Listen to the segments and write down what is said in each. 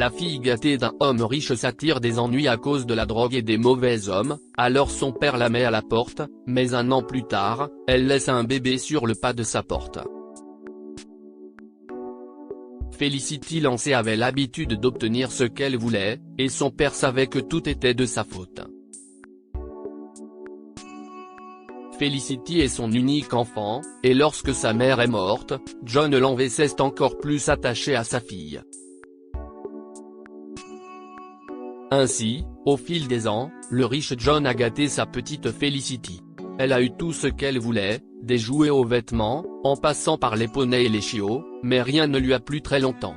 La fille gâtée d'un homme riche s'attire des ennuis à cause de la drogue et des mauvais hommes, alors son père la met à la porte, mais un an plus tard, elle laisse un bébé sur le pas de sa porte. Felicity Lancey avait l'habitude d'obtenir ce qu'elle voulait, et son père savait que tout était de sa faute. Felicity est son unique enfant, et lorsque sa mère est morte, John Lancey s'est encore plus attaché à sa fille. Ainsi, au fil des ans, le riche John a gâté sa petite Felicity. Elle a eu tout ce qu'elle voulait, des jouets aux vêtements, en passant par les poneys et les chiots, mais rien ne lui a plu très longtemps.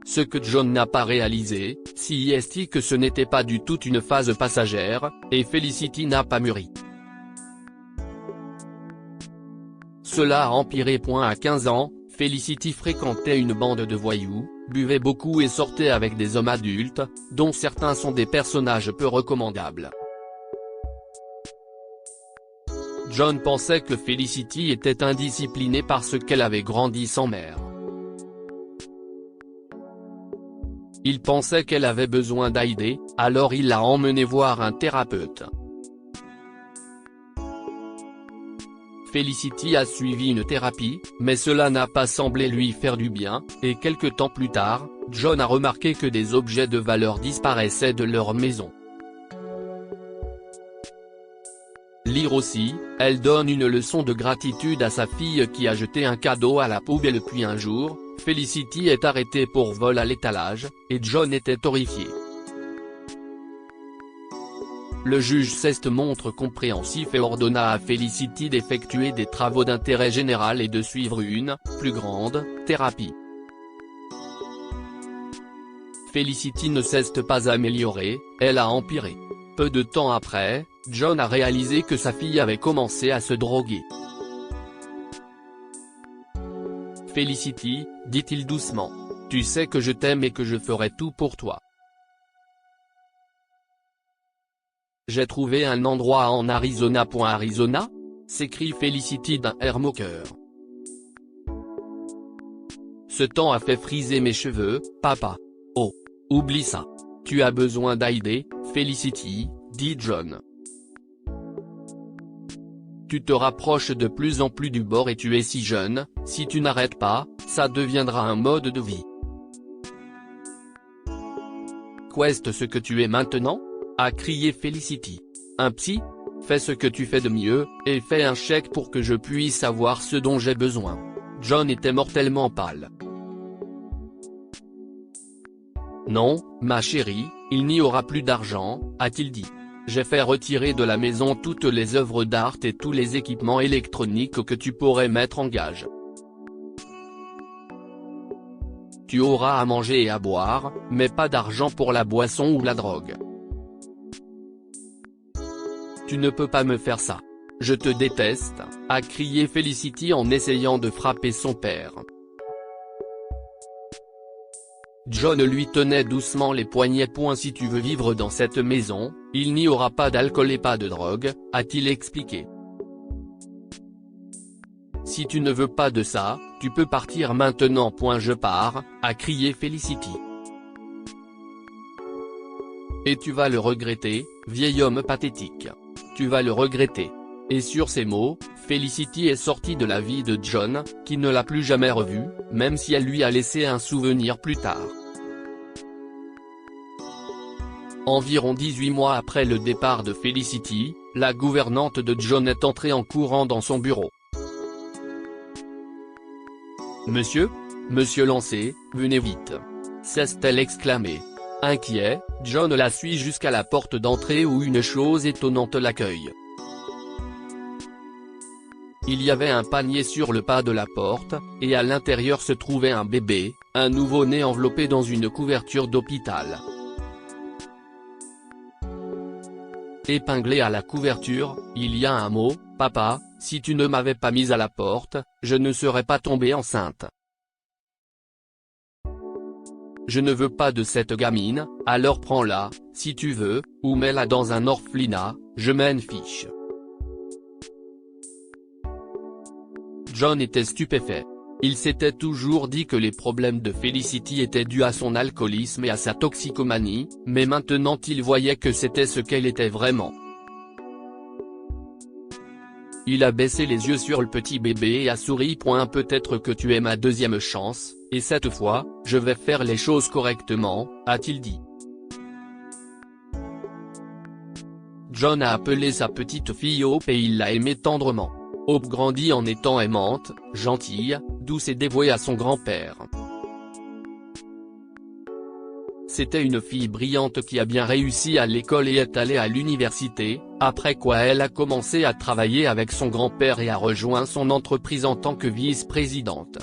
Ce que John n'a pas réalisé, c'est que ce n'était pas du tout une phase passagère, et Felicity n'a pas mûri. Cela a empiré. À 15 ans, Felicity fréquentait une bande de voyous, buvait beaucoup et sortait avec des hommes adultes, dont certains sont des personnages peu recommandables. John pensait que Felicity était indisciplinée parce qu'elle avait grandi sans mère. Il pensait qu'elle avait besoin d'aide, alors il l'a emmenée voir un thérapeute. Felicity a suivi une thérapie, mais cela n'a pas semblé lui faire du bien, et quelque temps plus tard, John a remarqué que des objets de valeur disparaissaient de leur maison. Lire aussi, elle donne une leçon de gratitude à sa fille qui a jeté un cadeau à la poubelle puis un jour, Felicity est arrêtée pour vol à l'étalage, et John était horrifié. Le juge se montre compréhensif et ordonna à Felicity d'effectuer des travaux d'intérêt général et de suivre une, plus grande, thérapie. Felicity ne s'est pas améliorée, elle a empiré. Peu de temps après, John a réalisé que sa fille avait commencé à se droguer. Felicity, dit-il doucement, tu sais que je t'aime et que je ferai tout pour toi. J'ai trouvé un endroit en Arizona. Arizona ? S'écrie Felicity d'un air moqueur. Ce temps a fait friser mes cheveux, papa. Oh. Oublie ça. Tu as besoin d'aide, Felicity, dit John. Tu te rapproches de plus en plus du bord et tu es si jeune, si tu n'arrêtes pas, ça deviendra un mode de vie. Qu'est-ce que tu es maintenant ? A crié Felicity. Un psy ? Fais ce que tu fais de mieux, et fais un chèque pour que je puisse avoir ce dont j'ai besoin. John était mortellement pâle. Non, ma chérie, il n'y aura plus d'argent, a-t-il dit. J'ai fait retirer de la maison toutes les œuvres d'art et tous les équipements électroniques que tu pourrais mettre en gage. Tu auras à manger et à boire, mais pas d'argent pour la boisson ou la drogue. Tu ne peux pas me faire ça. Je te déteste, a crié Felicity en essayant de frapper son père. John lui tenait doucement les poignets. Si tu veux vivre dans cette maison, il n'y aura pas d'alcool et pas de drogue, a-t-il expliqué. Si tu ne veux pas de ça, tu peux partir maintenant. Je pars, a crié Felicity. Et tu vas le regretter, vieil homme pathétique. Tu vas le regretter. Et sur ces mots, Felicity est sortie de la vie de John, qui ne l'a plus jamais revu, même si elle lui a laissé un souvenir plus tard. Environ 18 mois après le départ de Felicity, la gouvernante de John est entrée en courant dans son bureau. « Monsieur ? Monsieur Lancey, venez vite !» s'est-elle exclamée. Inquiet, John la suit jusqu'à la porte d'entrée où une chose étonnante l'accueille. Il y avait un panier sur le pas de la porte, et à l'intérieur se trouvait un bébé, un nouveau-né enveloppé dans une couverture d'hôpital. Épinglé à la couverture, il y a un mot, « Papa, si tu ne m'avais pas mise à la porte, je ne serais pas tombée enceinte. » Je ne veux pas de cette gamine, alors prends-la, si tu veux, ou mets-la dans un orphelinat, je m'en fiche. John était stupéfait. Il s'était toujours dit que les problèmes de Felicity étaient dus à son alcoolisme et à sa toxicomanie, mais maintenant il voyait que c'était ce qu'elle était vraiment. Il a baissé les yeux sur le petit bébé et a souri. Peut-être que tu es ma deuxième chance, et cette fois, je vais faire les choses correctement, a-t-il dit. John a appelé sa petite fille Hope et il l'a aimée tendrement. Hope grandit en étant aimante, gentille, douce et dévouée à son grand-père. C'était une fille brillante qui a bien réussi à l'école et est allée à l'université, après quoi elle a commencé à travailler avec son grand-père et a rejoint son entreprise en tant que vice-présidente.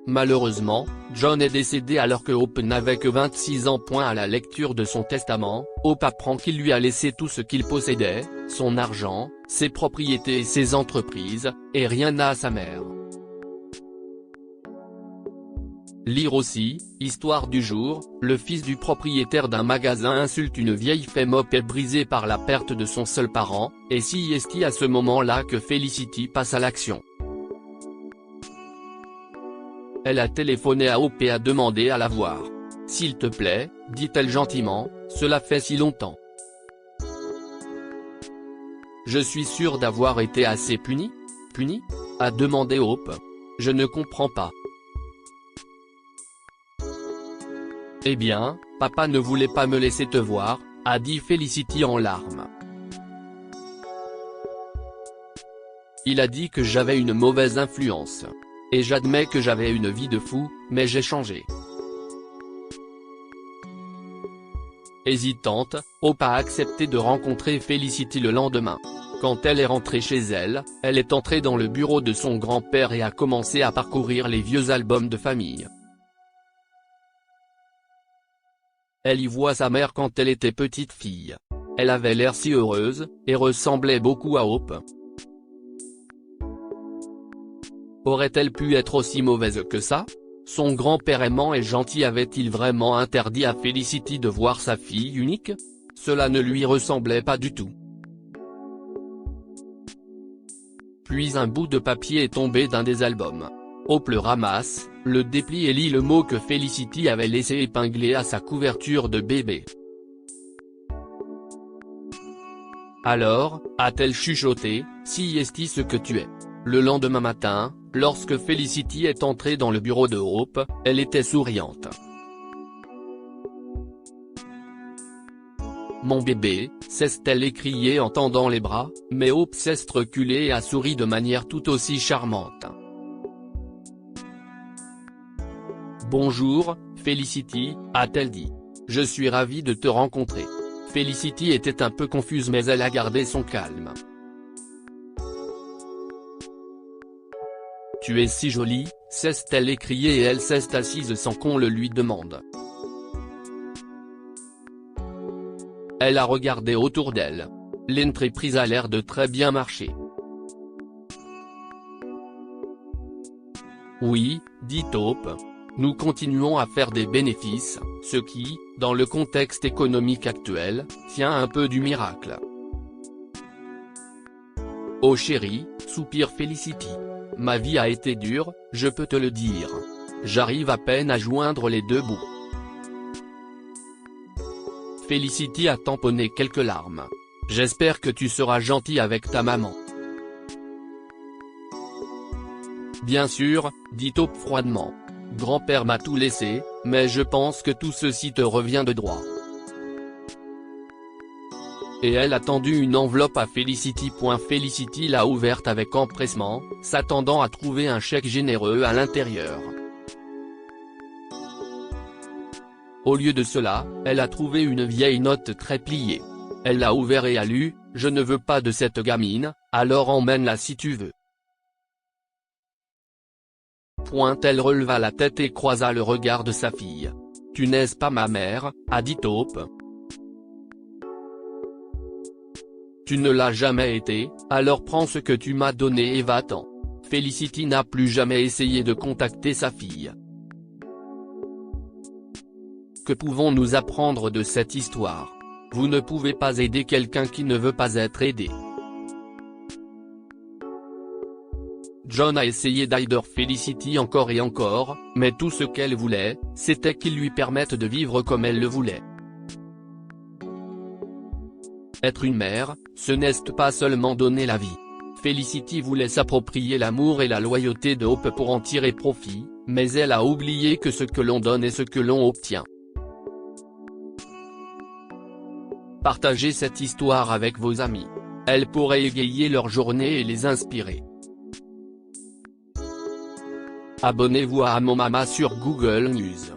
Malheureusement, John est décédé alors que Hope n'avait que 26 ans. À la lecture de son testament, Hope apprend qu'il lui a laissé tout ce qu'il possédait, son argent, ses propriétés et ses entreprises, et rien à sa mère. Lire aussi, histoire du jour, le fils du propriétaire d'un magasin insulte une vieille femme. Hope est brisée par la perte de son seul parent, et c'est à ce moment-là que Felicity passe à l'action. Elle a téléphoné à Hope et a demandé à la voir. « S'il te plaît, dit-elle gentiment, cela fait si longtemps. Je suis sûre d'avoir été assez punie. » « Punie ?» a demandé Hope. « Je ne comprends pas. » « Eh bien, papa ne voulait pas me laisser te voir, » a dit Felicity en larmes. « Il a dit que j'avais une mauvaise influence. Et j'admets que j'avais une vie de fou, mais j'ai changé. » Hésitante, Hope a accepté de rencontrer Felicity le lendemain. Quand elle est rentrée chez elle, elle est entrée dans le bureau de son grand-père et a commencé à parcourir les vieux albums de famille. Elle y voit sa mère quand elle était petite fille. Elle avait l'air si heureuse, et ressemblait beaucoup à Hope. Aurait-elle pu être aussi mauvaise que ça? Son grand-père aimant et gentil avait-il vraiment interdit à Felicity de voir sa fille unique? Cela ne lui ressemblait pas du tout. Puis un bout de papier est tombé d'un des albums. Hope le ramasse, le déplie et lit le mot que Felicity avait laissé épinglé à sa couverture de bébé. Alors, a-t-elle chuchoté, si est-ce ce que tu es. Le lendemain matin, lorsque Felicity est entrée dans le bureau de Hope, elle était souriante. « Mon bébé », s'est-elle écriée en tendant les bras, mais Hope s'est reculée et a souri de manière tout aussi charmante. « Bonjour, Felicity, a-t-elle dit. Je suis ravie de te rencontrer. » Felicity était un peu confuse mais elle a gardé son calme. « Tu es si jolie », s'est-elle écriée et elle s'est assise sans qu'on le lui demande. Elle a regardé autour d'elle. L'entreprise a l'air de très bien marcher. « Oui, dit Hope. Nous continuons à faire des bénéfices, ce qui, dans le contexte économique actuel, tient un peu du miracle. » « Oh chérie, soupire Felicity. Ma vie a été dure, je peux te le dire. J'arrive à peine à joindre les deux bouts. » Felicity a tamponné quelques larmes. « J'espère que tu seras gentil avec ta maman. » « Bien sûr, dit Hope froidement. Grand-père m'a tout laissé, mais je pense que tout ceci te revient de droit. » Et elle a tendu une enveloppe à Felicity. Felicity l'a ouverte avec empressement, s'attendant à trouver un chèque généreux à l'intérieur. Au lieu de cela, elle a trouvé une vieille note très pliée. Elle l'a ouverte et a lu « Je ne veux pas de cette gamine, alors emmène-la si tu veux. » Elle releva la tête et croisa le regard de sa fille. « Tu n'es pas ma mère, » a dit Hope. « Tu ne l'as jamais été, alors prends ce que tu m'as donné et va-t'en. » Felicity n'a plus jamais essayé de contacter sa fille. Que pouvons-nous apprendre de cette histoire? Vous ne pouvez pas aider quelqu'un qui ne veut pas être aidé. John a essayé d'aider Felicity encore et encore, mais tout ce qu'elle voulait, c'était qu'il lui permette de vivre comme elle le voulait. Être une mère, ce n'est pas seulement donner la vie. Felicity voulait s'approprier l'amour et la loyauté de Hope pour en tirer profit, mais elle a oublié que ce que l'on donne est ce que l'on obtient. Partagez cette histoire avec vos amis. Elle pourrait égayer leur journée et les inspirer. Abonnez-vous à Mon Mama sur Google News.